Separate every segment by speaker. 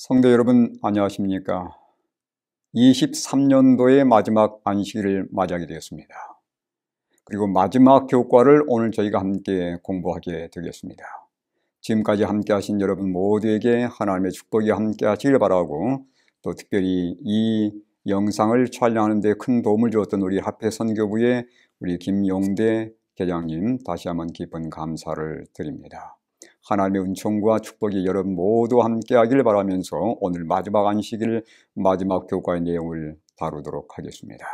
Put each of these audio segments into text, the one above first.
Speaker 1: 성도 여러분 안녕하십니까? 23년도의 마지막 안식일을 맞이하게 되었습니다. 그리고 마지막 교과를 오늘 저희가 함께 공부하게 되겠습니다. 지금까지 함께 하신 여러분 모두에게 하나님의 축복이 함께 하시길 바라고, 또 특별히 이 영상을 촬영하는 데 큰 도움을 주었던 우리 합회 선교부의 우리 김용대 계장님, 다시 한번 깊은 감사를 드립니다. 하나님의 은총과 축복이 여러분 모두 함께 하길 바라면서 오늘 마지막 안식일 마지막 교과의 내용을 다루도록 하겠습니다.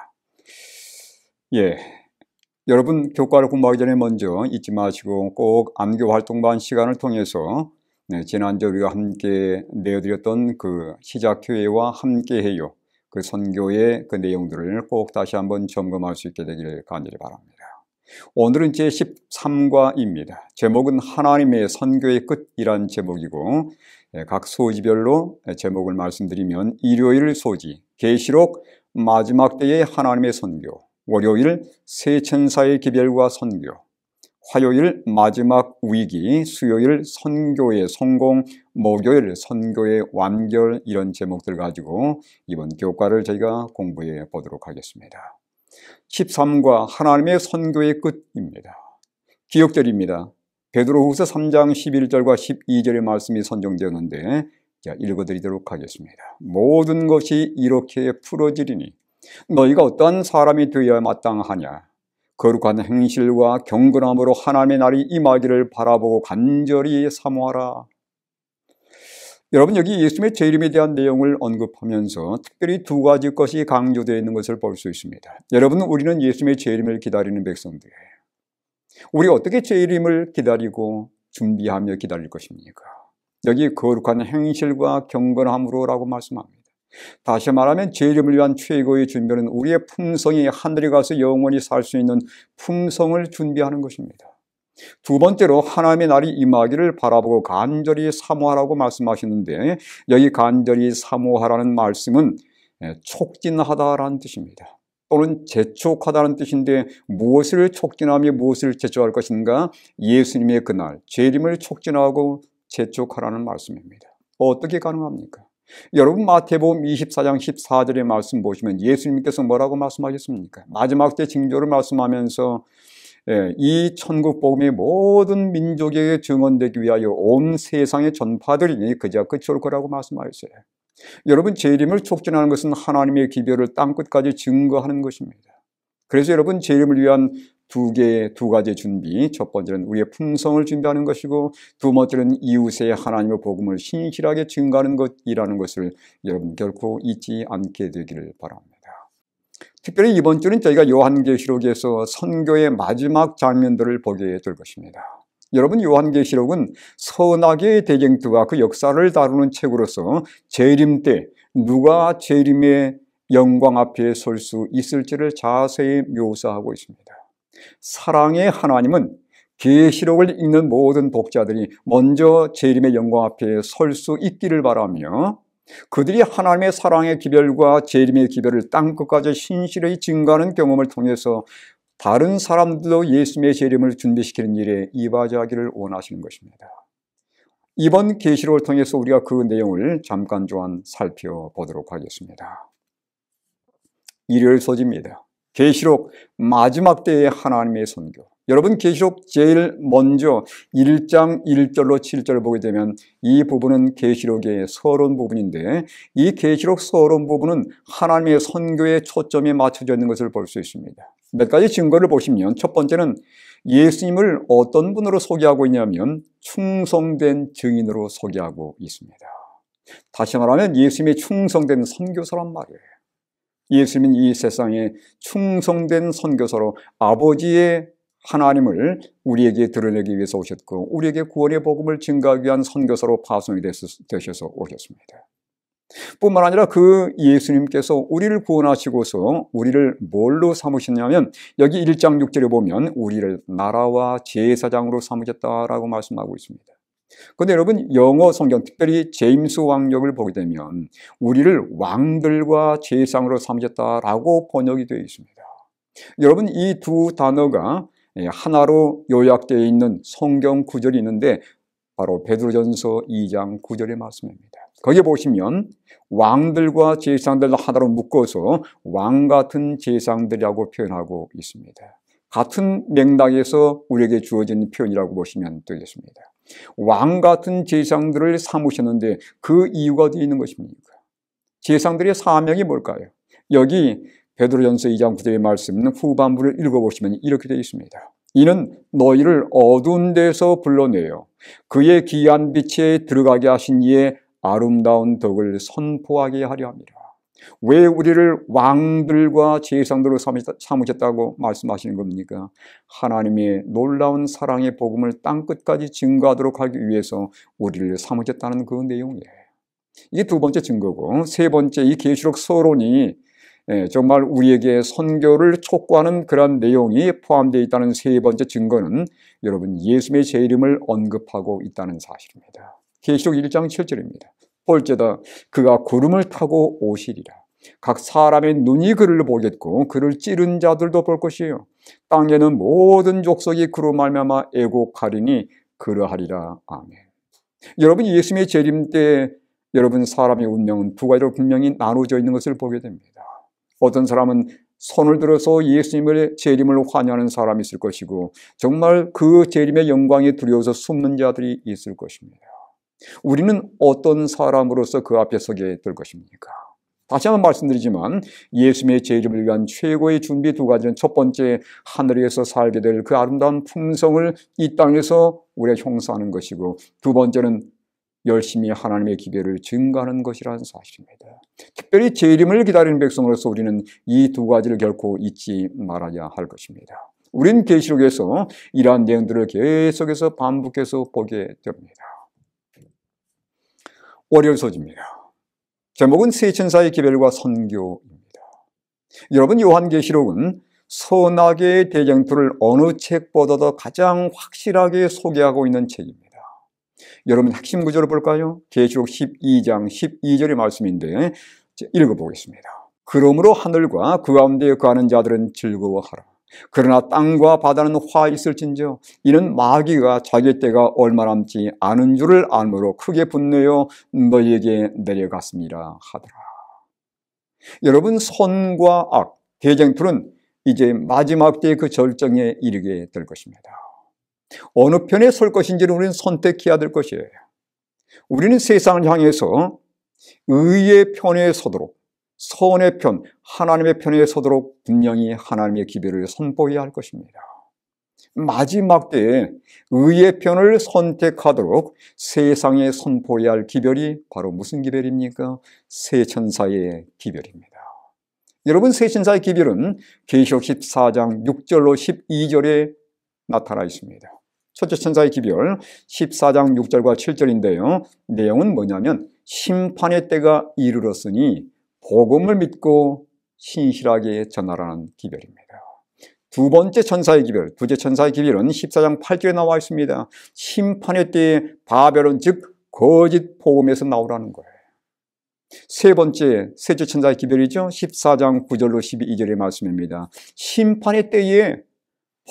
Speaker 1: 여러분 교과를 공부하기 전에 먼저 잊지 마시고 꼭 안교 활동반 시간을 통해서 지난주 우리가 함께 내어드렸던 그 시작교회와 함께해요, 그 선교의 그 내용들을 꼭 다시 한번 점검할 수 있게 되기를 간절히 바랍니다. 오늘은 제13과입니다. 제목은 하나님의 선교의 끝이란 제목이고, 각 소지별로 제목을 말씀드리면 일요일 소지, 계시록 마지막 때의 하나님의 선교, 월요일 새 천사의 기별과 선교, 화요일 마지막 위기, 수요일 선교의 성공, 목요일 선교의 완결, 이런 제목들 가지고 이번 교과를 저희가 공부해 보도록 하겠습니다. 13과 하나님의 선교의 끝입니다. 기억절입니다. 베드로후서 3장 11절과 12절의 말씀이 선정되었는데 읽어드리도록 하겠습니다. 모든 것이 이렇게 풀어지리니 너희가 어떠한 사람이 되어야 마땅하냐? 거룩한 행실과 경건함으로 하나님의 날이 임하기를 바라보고 간절히 사모하라. 여러분, 여기 예수님의 재림에 대한 내용을 언급하면서 특별히 두 가지 것이 강조되어 있는 것을 볼 수 있습니다. 여러분, 우리는 예수님의 재림을 기다리는 백성들이에요. 우리 어떻게 재림을 기다리고 준비하며 기다릴 것입니까? 여기 거룩한 행실과 경건함으로 라고 말씀합니다. 다시 말하면 재림을 위한 최고의 준비는 우리의 품성이 하늘에 가서 영원히 살 수 있는 품성을 준비하는 것입니다. 두 번째로 하나님의 날이 임하기를 바라보고 간절히 사모하라고 말씀하시는데, 여기 간절히 사모하라는 말씀은 촉진하다라는 뜻입니다. 또는 재촉하다는 뜻인데, 무엇을 촉진하며 무엇을 재촉할 것인가? 예수님의 그날 재림을 촉진하고 재촉하라는 말씀입니다. 어떻게 가능합니까? 여러분, 마태복음 24장 14절의 말씀 보시면 예수님께서 뭐라고 말씀하셨습니까? 마지막 때 징조를 말씀하면서 이 천국 복음이 모든 민족에게 증언되기 위하여 온 세상에 전파되리니 그제야 끝이 올 거라고 말씀하셨어요. 여러분, 재림을 촉진하는 것은 하나님의 기별을 땅끝까지 증거하는 것입니다. 그래서 여러분, 재림을 위한 두 가지 준비, 첫 번째는 우리의 품성을 준비하는 것이고, 두 번째는 이웃의 하나님의 복음을 신실하게 증거하는 것이라는 것을 여러분 결코 잊지 않게 되기를 바랍니다. 특별히 이번 주는 저희가 요한계시록에서 선교의 마지막 장면들을 보게 될 것입니다. 여러분, 요한계시록은 선악의 대쟁투와 그 역사를 다루는 책으로서 재림 때 누가 재림의 영광 앞에 설 수 있을지를 자세히 묘사하고 있습니다. 사랑의 하나님은 계시록을 읽는 모든 독자들이 먼저 재림의 영광 앞에 설 수 있기를 바라며, 그들이 하나님의 사랑의 기별과 재림의 기별을 땅끝까지 신실히 증거하는 경험을 통해서 다른 사람들도 예수님의 재림을 준비시키는 일에 이바지하기를 원하시는 것입니다. 이번 계시록을 통해서 우리가 그 내용을 잠깐 또한 살펴보도록 하겠습니다. 일요일 소지입니다. 계시록 마지막 때의 하나님의 선교. 여러분, 계시록 제일 먼저 1장 1절로 7절을 보게 되면 이 부분은 계시록의 서론 부분인데, 이 계시록 서론 부분은 하나님의 선교에 초점이 맞춰져 있는 것을 볼 수 있습니다. 몇 가지 증거를 보시면, 첫 번째는 예수님을 어떤 분으로 소개하고 있냐면 충성된 증인으로 소개하고 있습니다. 다시 말하면 예수님의 충성된 선교사란 말이에요. 예수님은 이 세상에 충성된 선교사로 아버지의 하나님을 우리에게 드러내기 위해서 오셨고, 우리에게 구원의 복음을 증거하기 위한 선교사로 파송이 되셔서 오셨습니다. 뿐만 아니라 그 예수님께서 우리를 구원하시고서 우리를 뭘로 삼으셨냐면, 여기 1장 6절에 보면 우리를 나라와 제사장으로 삼으셨다라고 말씀하고 있습니다. 그런데 여러분, 영어 성경, 특별히 제임스 왕역을 보게 되면 우리를 왕들과 제사장으로 삼으셨다라고 번역이 되어 있습니다. 여러분, 이 두 단어가 하나로 요약되어 있는 성경 구절이 있는데, 바로 베드로전서 2장 9절의 말씀입니다. 거기에 보시면 왕들과 제사장들 하나로 묶어서 왕 같은 제사장들이라고 표현하고 있습니다. 같은 맥락에서 우리에게 주어진 표현이라고 보시면 되겠습니다. 왕 같은 제사장들을 삼으셨는데 그 이유가 어디 있는 것입니까? 제사장들의 사명이 뭘까요? 여기 베드로전서 2장 9절의 말씀 후반부를 읽어보시면 이렇게 되어 있습니다. 이는 너희를 어두운 데서 불러내어 그의 귀한 빛에 들어가게 하신 이의 아름다운 덕을 선포하게 하려 함이라. 왜 우리를 왕들과 제사장들로 삼으셨다고 말씀하시는 겁니까? 하나님의 놀라운 사랑의 복음을 땅끝까지 증거하도록 하기 위해서 우리를 삼으셨다는 그 내용이에요. 이게 두 번째 증거고, 세 번째 이 계시록 서론이 정말 우리에게 선교를 촉구하는 그런 내용이 포함되어 있다는 세 번째 증거는 여러분 예수님의 제 이름을 언급하고 있다는 사실입니다. 계시록 1장 7절입니다. 볼지어다 그가 구름을 타고 오시리라. 각 사람의 눈이 그를 보겠고 그를 찌른 자들도 볼 것이요 땅에는 모든 족속이 그로 말미암아 애곡하리니 그러하리라. 아멘. 여러분 예수님의 재림 때 여러분 사람의 운명은 두 가지로 분명히 나누어져 있는 것을 보게 됩니다. 어떤 사람은 손을 들어서 예수님의 재림을 환영하는 사람이 있을 것이고 정말 그 재림의 영광에 두려워서 숨는 자들이 있을 것입니다. 우리는 어떤 사람으로서 그 앞에 서게 될 것입니까? 다시 한번 말씀드리지만 예수님의 재림을 위한 최고의 준비 두 가지는 첫 번째 하늘에서 살게 될 그 아름다운 품성을 이 땅에서 우리가 형성하는 것이고 두 번째는 열심히 하나님의 기별을 증거하는 것이라는 사실입니다. 특별히 재림을 기다리는 백성으로서 우리는 이 두 가지를 결코 잊지 말아야 할 것입니다. 우리는 계시록에서 이러한 내용들을 계속해서 반복해서 보게 됩니다. 월요일 소지입니다. 제목은 세 천사의 기별과 선교입니다. 여러분 요한계시록은 선악의 대쟁투를 어느 책보다도 가장 확실하게 소개하고 있는 책입니다. 여러분 핵심 구절을 볼까요? 계시록 12장 12절의 말씀인데 읽어보겠습니다. 그러므로 하늘과 그 가운데 거하는 자들은 즐거워하라. 그러나 땅과 바다는 화 있을진저 이는 마귀가 자기 때가 얼마 남지 않은 줄을 알므로 크게 분노하여 너희에게 내려갔습니다 하더라. 여러분 선과 악, 대쟁투는 이제 마지막 때의 그 절정에 이르게 될 것입니다. 어느 편에 설 것인지를 우리는 선택해야 될 것이에요. 우리는 세상을 향해서 의의 편에 서도록 선의 편, 하나님의 편에 서도록 분명히 하나님의 기별을 선포해야 할 것입니다. 마지막 때에 의의 편을 선택하도록 세상에 선포해야 할 기별이 바로 무슨 기별입니까? 세 천사의 기별입니다. 여러분 세 천사의 기별은 계시록 14장 6절로 12절에 나타나 있습니다. 첫째 천사의 기별 14장 6절과 7절인데요. 내용은 뭐냐면 심판의 때가 이르렀으니 복음을 믿고 신실하게 전하라는 기별입니다. 두 번째 천사의 기별, 두째 천사의 기별은 14장 8절에 나와 있습니다. 심판의 때에 바벨론 즉 거짓 복음에서 나오라는 거예요. 세 번째, 셋째 천사의 기별이죠. 14장 9절로 12절의 말씀입니다. 심판의 때에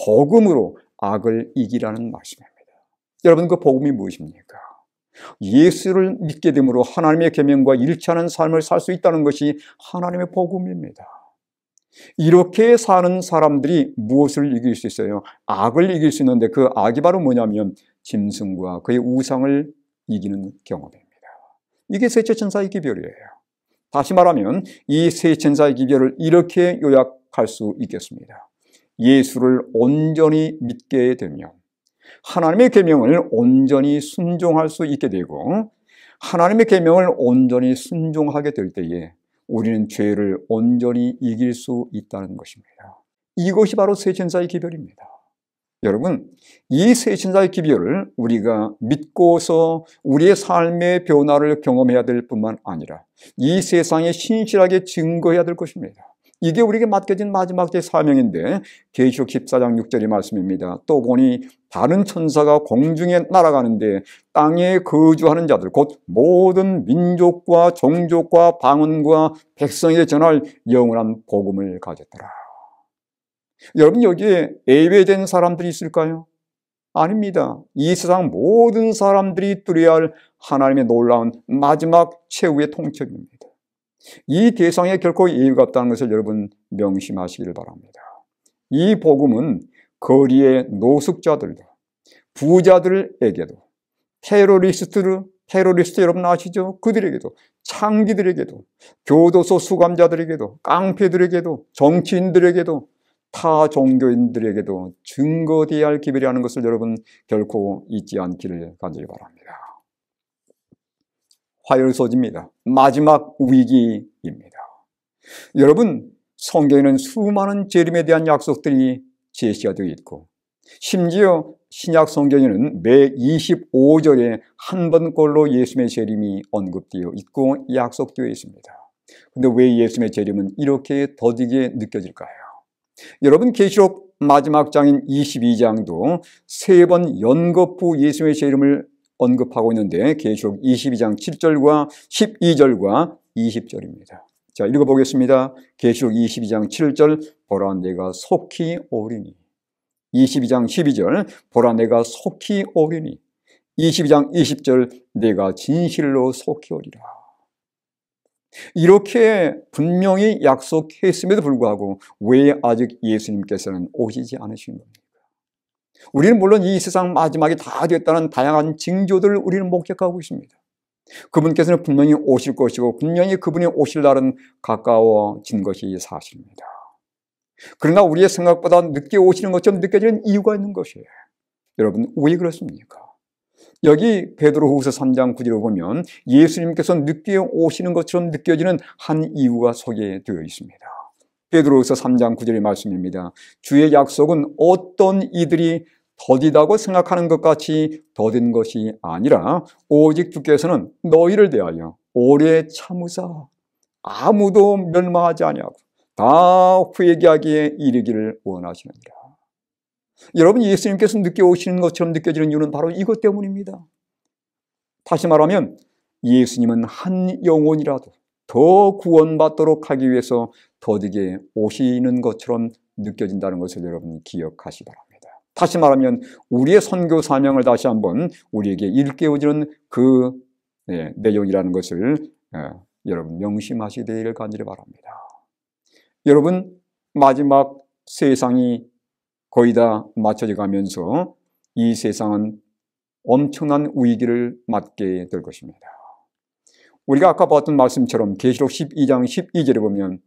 Speaker 1: 복음으로 악을 이기라는 말씀입니다. 여러분 그 복음이 무엇입니까? 예수를 믿게 됨으로 하나님의 계명과 일치하는 삶을 살 수 있다는 것이 하나님의 복음입니다. 이렇게 사는 사람들이 무엇을 이길 수 있어요? 악을 이길 수 있는데 그 악이 바로 뭐냐면 짐승과 그의 우상을 이기는 경험입니다. 이게 셋째 천사의 기별이에요. 다시 말하면 이 세 천사의 기별을 이렇게 요약할 수 있겠습니다. 예수를 온전히 믿게 되며 하나님의 계명을 온전히 순종할 수 있게 되고 하나님의 계명을 온전히 순종하게 될 때에 우리는 죄를 온전히 이길 수 있다는 것입니다. 이것이 바로 세 천사의 기별입니다. 여러분 이 세 천사의 기별을 우리가 믿고서 우리의 삶의 변화를 경험해야 될 뿐만 아니라 이 세상에 신실하게 증거해야 될 것입니다. 이게 우리에게 맡겨진 마지막 때의 사명인데 계시록 14장 6절의 말씀입니다. 또 보니 다른 천사가 공중에 날아가는데 땅에 거주하는 자들 곧 모든 민족과 종족과 방언과 백성에게 전할 영원한 복음을 가졌더라. 여러분 여기에 예외된 사람들이 있을까요? 아닙니다. 이 세상 모든 사람들이 뚜려야 할 하나님의 놀라운 마지막 최후의 통첩입니다. 이 대상에 결코 예외가 없다는 것을 여러분 명심하시기를 바랍니다. 이 복음은 거리의 노숙자들도, 부자들에게도, 테러리스트 여러분 아시죠? 그들에게도, 창기들에게도, 교도소 수감자들에게도, 깡패들에게도, 정치인들에게도, 타 종교인들에게도 증거되어야 할 기별이라는 것을 여러분 결코 잊지 않기를 간절히 바랍니다. 화요일소지입니다. 마지막 위기입니다. 여러분, 성경에는 수많은 재림에 대한 약속들이 제시가 되어 있고, 심지어 신약 성경에는 매 25절에 한 번꼴로 예수님의 재림이 언급되어 있고 약속되어 있습니다. 그런데 왜 예수님의 재림은 이렇게 더디게 느껴질까요? 여러분, 계시록 마지막 장인 22장도 3번 연거푸 예수님의 재림을 언급하고 있는데 계시록 22장 7절과 12절과 20절입니다. 자, 읽어보겠습니다. 계시록 22장 7절, 보라 내가 속히 오리니. 22장 12절, 보라 내가 속히 오리니. 22장 20절, 내가 진실로 속히 오리라. 이렇게 분명히 약속했음에도 불구하고 왜 아직 예수님께서는 오시지 않으신 겁니까? 우리는 물론 이 세상 마지막이 다 됐다는 다양한 징조들을 우리는 목격하고 있습니다. 그분께서는 분명히 오실 것이고 분명히 그분이 오실 날은 가까워진 것이 사실입니다. 그러나 우리의 생각보다 늦게 오시는 것처럼 느껴지는 이유가 있는 것이에요. 여러분, 왜 그렇습니까? 여기 베드로후서 3장 9절을 보면 예수님께서 늦게 오시는 것처럼 느껴지는 한 이유가 소개되어 있습니다. 베드로후서 3장 9절의 말씀입니다. 주의 약속은 어떤 이들이 더디다고 생각하는 것 같이 더딘 것이 아니라 오직 주께서는 너희를 대하여 오래 참으사 아무도 멸망하지 아니하고 다 회개하기에 이르기를 원하시느니라. 여러분, 예수님께서 늦게 오시는 것처럼 느껴지는 이유는 바로 이것 때문입니다. 다시 말하면 예수님은 한 영혼이라도 더 구원받도록 하기 위해서 더디게 오시는 것처럼 느껴진다는 것을 여러분 기억하시기 바랍니다. 다시 말하면 우리의 선교 사명을 다시 한번 우리에게 일깨워주는 그 내용이라는 것을 여러분 명심하시게 되기를 간절히 바랍니다. 여러분, 마지막 세상이 거의 다 맞춰져 가면서 이 세상은 엄청난 위기를 맞게 될 것입니다. 우리가 아까 봤던 말씀처럼 계시록 12장 12절에 보면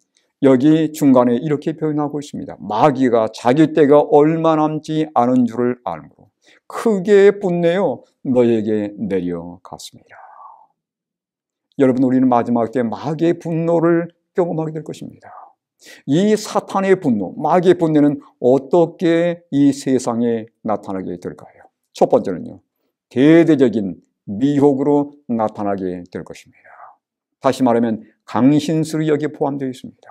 Speaker 1: 여기 중간에 이렇게 표현하고 있습니다. 마귀가 자기 때가 얼마 남지 않은 줄을 알므로 크게 분내어 너에게 내려갔습니다. 여러분, 우리는 마지막 때 마귀의 분노를 경험하게 될 것입니다. 이 사탄의 분노, 마귀의 분노는 어떻게 이 세상에 나타나게 될까요? 첫 번째는요, 대대적인 미혹으로 나타나게 될 것입니다. 다시 말하면 강신술이 여기에 포함되어 있습니다.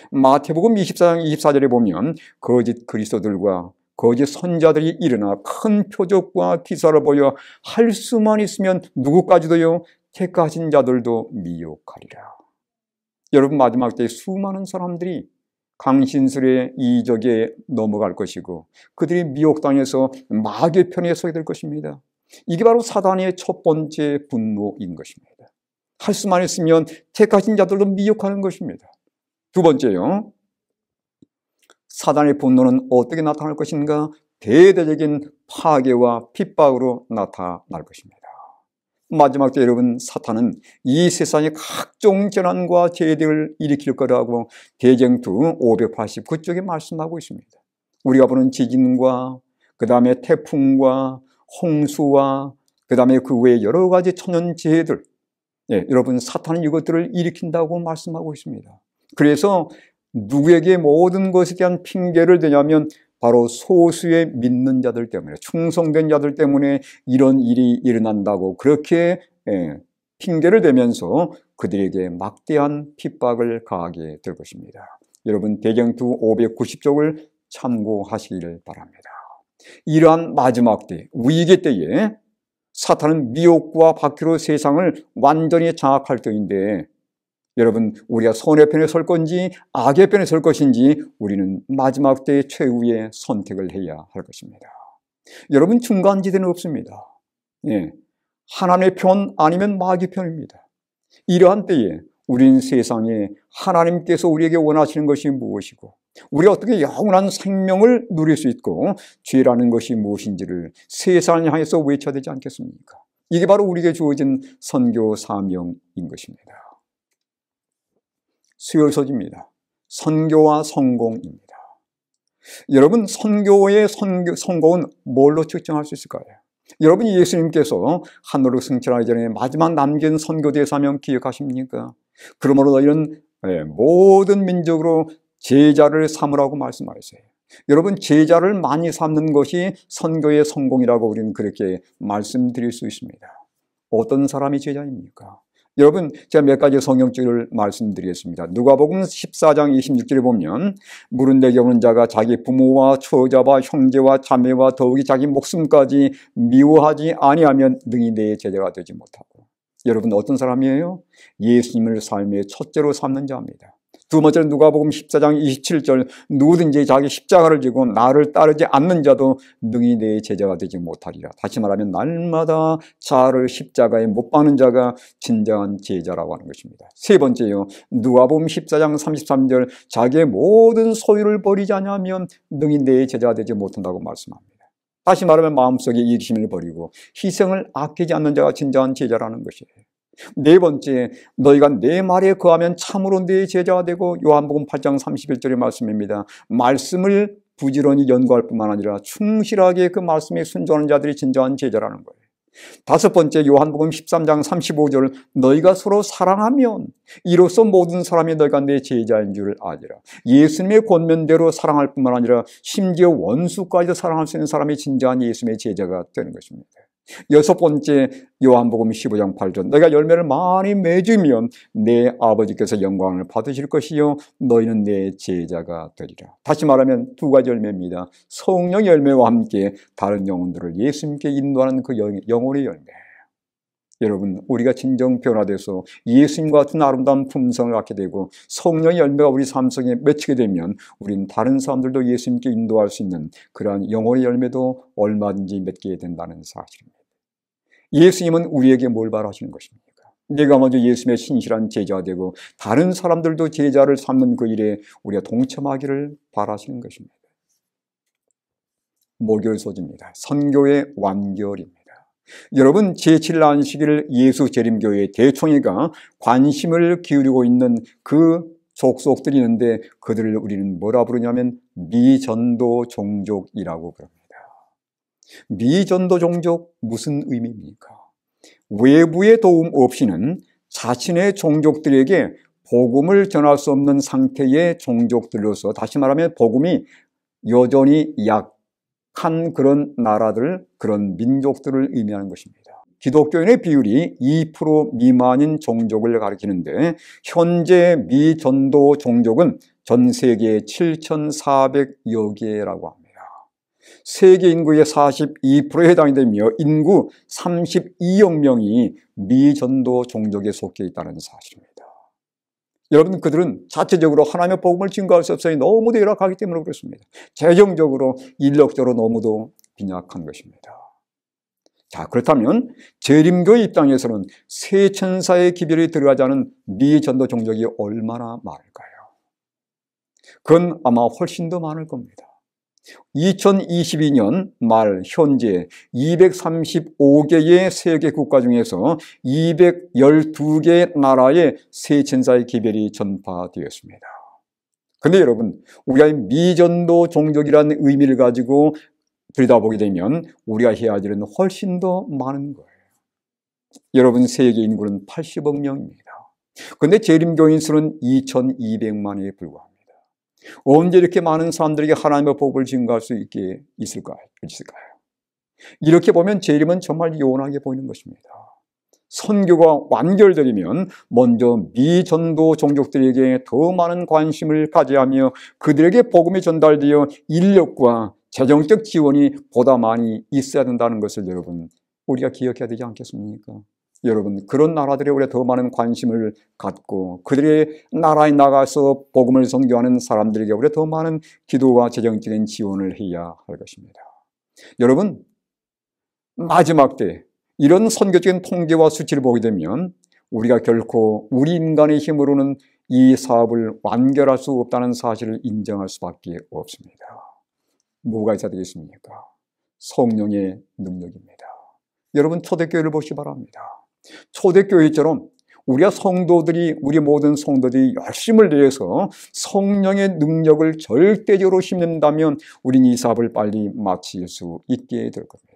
Speaker 1: 마태복음 24장 24절에 보면 거짓 그리스도들과 거짓 선자들이 일어나 큰 표적과 기사를 보여 할 수만 있으면 누구까지도요 택하신 자들도 미혹하리라. 여러분, 마지막 때 수많은 사람들이 강신술의 이적에 넘어갈 것이고 그들이 미혹당해서 마귀의 편에 서게 될 것입니다. 이게 바로 사단의 첫 번째 분노인 것입니다. 할 수만 있으면 택하신 자들도 미혹하는 것입니다. 두 번째요, 사단의 분노는 어떻게 나타날 것인가? 대대적인 파괴와 핍박으로 나타날 것입니다. 마지막 때 여러분, 사탄은 이 세상에 각종 재난과 재해를 일으킬 거라고 대쟁투 589쪽에 말씀하고 있습니다. 우리가 보는 지진과 그 다음에 태풍과 홍수와 그 다음에 그 외에 여러 가지 천연재해들, 여러분, 사탄은 이것들을 일으킨다고 말씀하고 있습니다. 그래서 누구에게 모든 것에 대한 핑계를 대냐면 바로 소수의 믿는 자들 때문에, 충성된 자들 때문에 이런 일이 일어난다고 그렇게 핑계를 대면서 그들에게 막대한 핍박을 가하게 될 것입니다. 여러분, 대쟁투 590쪽을 참고하시기를 바랍니다. 이러한 마지막 때, 위기 때에 사탄은 미혹과 바퀴로 세상을 완전히 장악할 때인데, 여러분, 우리가 선의 편에 설 건지 악의 편에 설 것인지 우리는 마지막 때의 최후의 선택을 해야 할 것입니다. 여러분, 중간지대는 없습니다. 예. 하나님의 편 아니면 마귀 편입니다. 이러한 때에 우린 세상에 하나님께서 우리에게 원하시는 것이 무엇이고 우리가 어떻게 영원한 생명을 누릴 수 있고 죄라는 것이 무엇인지를 세상을 향해서 외쳐야 되지 않겠습니까? 이게 바로 우리에게 주어진 선교 사명인 것입니다. 수요일서지입니다. 선교와 성공입니다. 여러분, 선교의 성공은 뭘로 측정할 수 있을까요? 여러분, 예수님께서 하늘로 승천하기 전에 마지막 남긴 선교대 사명 기억하십니까? 그러므로 너희는 모든 민족으로 제자를 삼으라고 말씀하셨어요. 여러분, 제자를 많이 삼는 것이 선교의 성공이라고 우리는 그렇게 말씀드릴 수 있습니다. 어떤 사람이 제자입니까? 여러분, 제가 몇 가지 성경줄을 말씀드리겠습니다. 누가복음 14장 26절에 보면 물은 내게 오는 자가 자기 부모와 처자와 형제와 자매와 더욱이 자기 목숨까지 미워하지 아니하면 능히 내 제자가 되지 못하고. 여러분, 어떤 사람이에요? 예수님을 삶의 첫째로 삼는 자입니다. 두 번째는 누가복음 14장 27절 누구든지 자기 십자가를 지고 나를 따르지 않는 자도 능히 내 제자가 되지 못하리라. 다시 말하면 날마다 자아를 십자가에 못 박는 자가 진정한 제자라고 하는 것입니다. 세 번째요, 누가복음 14장 33절 자기의 모든 소유를 버리지 않으면 능히 내 제자가 되지 못한다고 말씀합니다. 다시 말하면 마음속에 이기심을 버리고 희생을 아끼지 않는 자가 진정한 제자라는 것이에요. 네 번째, 너희가 내 말에 거하면 참으로 내 제자가 되고, 요한복음 8장 31절의 말씀입니다. 말씀을 부지런히 연구할 뿐만 아니라 충실하게 그 말씀에 순종하는 자들이 진정한 제자라는 거예요. 다섯 번째, 요한복음 13장 35절 너희가 서로 사랑하면 이로써 모든 사람이 너희가 내 제자인 줄 아니라. 예수님의 권면대로 사랑할 뿐만 아니라 심지어 원수까지도 사랑할 수 있는 사람이 진정한 예수님의 제자가 되는 것입니다. 여섯 번째, 요한복음 15장 8절 너희가 열매를 많이 맺으면 내 아버지께서 영광을 받으실 것이요 너희는 내 제자가 되리라. 다시 말하면 두 가지 열매입니다. 성령 열매와 함께 다른 영혼들을 예수님께 인도하는 그 영혼의 열매. 여러분, 우리가 진정 변화돼서 예수님과 같은 아름다운 품성을 갖게 되고 성령의 열매가 우리 삶 속에 맺히게 되면 우리는 다른 사람들도 예수님께 인도할 수 있는 그러한 영혼의 열매도 얼마든지 맺게 된다는 사실입니다. 예수님은 우리에게 뭘 바라시는 것입니까? 내가 먼저 예수님의 신실한 제자가 되고 다른 사람들도 제자를 삼는 그 일에 우리가 동참하기를 바라시는 것입니다. 목요일 소지입니다. 선교의 완결입니다. 여러분, 제7일 안식일을 예수 재림교회 대총회가 관심을 기울이고 있는 그 족속들이 있는데 그들을 우리는 뭐라 부르냐면 미전도 종족이라고 부릅니다. 미전도 종족, 무슨 의미입니까? 외부의 도움 없이는 자신의 종족들에게 복음을 전할 수 없는 상태의 종족들로서, 다시 말하면 복음이 여전히 약한 그런 나라들, 그런 민족들을 의미하는 것입니다. 기독교인의 비율이 2% 미만인 종족을 가리키는데 현재 미전도 종족은 전 세계 7,400여 개라고 합니다. 세계 인구의 42%에 해당이 되며 인구 32억 명이 미전도 종족에 속해 있다는 사실입니다. 여러분, 그들은 자체적으로 하나님의 복음을 증거할 수 없으니 너무도 열악하기 때문에 그렇습니다. 재정적으로, 인력적으로 너무도 빈약한 것입니다. 자, 그렇다면 재림교의 입장에서는 새 천사의 기별이 들어가지 않은 미전도 종족이 얼마나 많을까요? 그건 아마 훨씬 더 많을 겁니다. 2022년 말 현재 235개의 세계 국가 중에서 212개 나라의 새 천사의 기별이 전파되었습니다. 그런데 여러분, 우리가 미전도 종족이라는 의미를 가지고 들여다보게 되면 우리가 해야 할 일은 훨씬 더 많은 거예요. 여러분, 세계 인구는 80억 명입니다. 그런데 재림교인 수는 2,200만에 불과합니다. 언제 이렇게 많은 사람들에게 하나님의 복을 증거할 수 있을까요? 이렇게 보면 재림은 정말 요원하게 보이는 것입니다. 선교가 완결되면 먼저 미전도 종족들에게 더 많은 관심을 가져야 하며 그들에게 복음이 전달되어 인력과 재정적 지원이 보다 많이 있어야 된다는 것을 여러분, 우리가 기억해야 되지 않겠습니까? 여러분, 그런 나라들에 우리가 더 많은 관심을 갖고 그들의 나라에 나가서 복음을 선교하는 사람들에게 우리가 더 많은 기도와 재정적인 지원을 해야 할 것입니다. 여러분, 마지막 때 이런 선교적인 통계와 수치를 보게 되면 우리가 결코 우리 인간의 힘으로는 이 사업을 완결할 수 없다는 사실을 인정할 수밖에 없습니다. 뭐가 있어야 되겠습니까? 성령의 능력입니다. 여러분, 초대교회를 보시기 바랍니다. 초대교회처럼 우리 모든 성도들이 열심을 내서 성령의 능력을 절대적으로 힘낸다면 우린 이 사업을 빨리 마칠 수 있게 될 겁니다.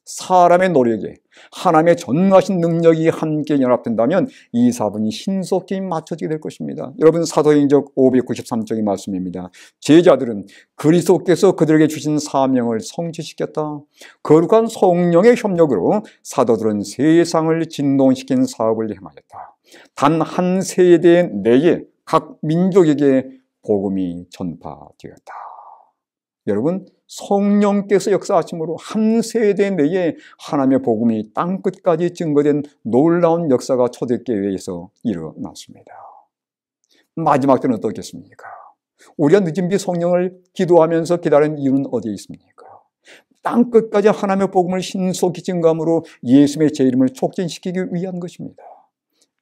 Speaker 1: 사람의 노력에 하나님의 전능하신 능력이 함께 연합된다면 이 사업은 신속히 맞춰지게 될 것입니다. 여러분, 사도행적 593쪽의 말씀입니다. 제자들은 그리스도께서 그들에게 주신 사명을 성취시켰다. 거룩한 성령의 협력으로 사도들은 세상을 진동시킨 사업을 행하였다. 단 한 세대 내에 각 민족에게 복음이 전파되었다. 여러분, 성령께서 역사하심으로 한 세대 내에 하나님의 복음이 땅끝까지 증거된 놀라운 역사가 초대교회에서 일어났습니다. 마지막 때는 어떻겠습니까? 우리가 늦은 비 성령을 기도하면서 기다리는 이유는 어디에 있습니까? 땅끝까지 하나님의 복음을 신속히 증거함으로 예수님의 제 이름을 촉진시키기 위한 것입니다.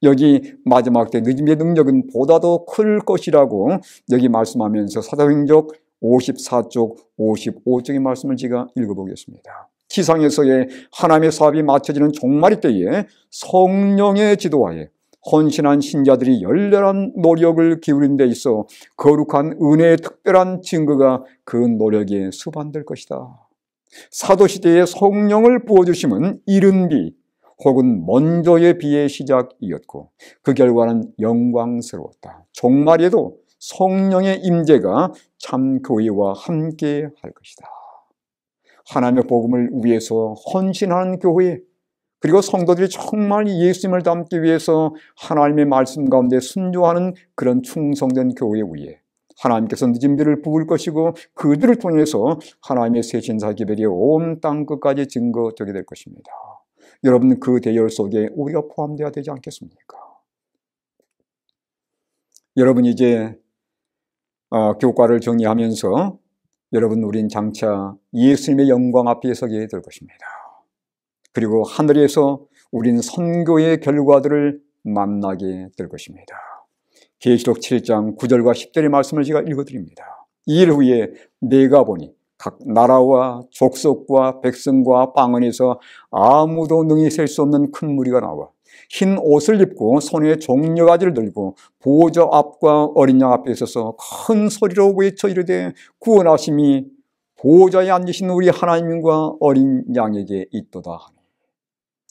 Speaker 1: 여기 마지막 때 늦은 비의 능력은 보다 더 클 것이라고 여기 말씀하면서 사도행적 54쪽 55쪽의 말씀을 제가 읽어보겠습니다. 지상에서의 하나님의 사업이 마쳐지는 종말의 때에 성령의 지도하에 헌신한 신자들이 열렬한 노력을 기울인 데 있어 거룩한 은혜의 특별한 증거가 그 노력에 수반될 것이다. 사도시대에 성령을 부어주심은 이른 비 혹은 먼저의 비의 시작이었고 그 결과는 영광스러웠다. 종말에도 성령의 임재가 참 교회와 함께 할 것이다. 하나님의 복음을 위해서 헌신하는 교회, 그리고 성도들이 정말 예수님을 닮기 위해서 하나님의 말씀 가운데 순종하는 그런 충성된 교회 위에 하나님께서 늦은 비를 부을 것이고 그들을 통해서 하나님의 새 신사 기별이 온 땅 끝까지 증거되게 될 것입니다. 여러분, 그 대열 속에 우리가 포함되어야 되지 않겠습니까? 여러분, 이제 교과를 정리하면서 여러분, 우린 장차 예수님의 영광 앞에 서게 될 것입니다. 그리고 하늘에서 우린 선교의 결과들을 만나게 될 것입니다. 계시록 7장 9절과 10절의 말씀을 제가 읽어드립니다. 이 일 후에 내가 보니 각 나라와 족속과 백성과 방언에서 아무도 능히 셀 수 없는 큰 무리가 나와 흰 옷을 입고 손에 종려가지를 들고 보좌 앞과 어린 양 앞에 서서 큰 소리로 외쳐 이르되 구원하심이 보좌에 앉으신 우리 하나님과 어린 양에게 있도다 하니.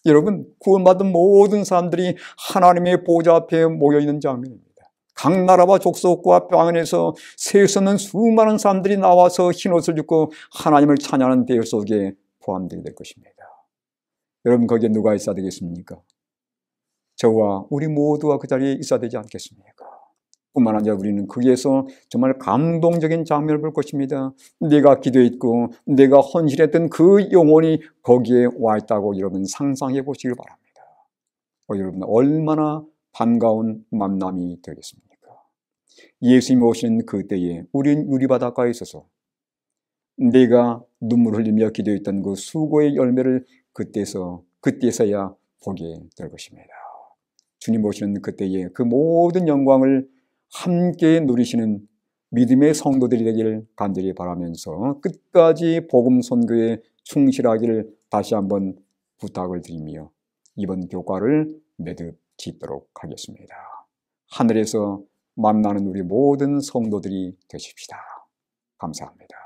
Speaker 1: 여러분, 구원받은 모든 사람들이 하나님의 보좌 앞에 모여있는 장면입니다. 각 나라와 족속과 방언에서 셀 수 없는 수많은 사람들이 나와서 흰옷을 입고 하나님을 찬양하는 대열 속에 포함되게 될 것입니다. 여러분, 거기에 누가 있어야 되겠습니까? 저와 우리 모두가 그 자리에 있어야 되지 않겠습니까? 뿐만 아니라 우리는 거기에서 정말 감동적인 장면을 볼 것입니다. 내가 기도했고 내가 헌신했던 그 영혼이 거기에 와 있다고 여러분 상상해 보시길 바랍니다. 여러분, 얼마나 반가운 만남이 되겠습니까? 예수님이 오시는 그때에 우린 유리바닷가에 있어서 내가 눈물 흘리며 기도했던 그 수고의 열매를 그때서야 보게 될 것입니다. 주님 오시는 그때에 그 모든 영광을 함께 누리시는 믿음의 성도들이 되기를 간절히 바라면서 끝까지 복음 선교에 충실하기를 다시 한번 부탁을 드리며 이번 교과를 매듭 짓도록 하겠습니다. 하늘에서 만나는 우리 모든 성도들이 되십시다. 감사합니다.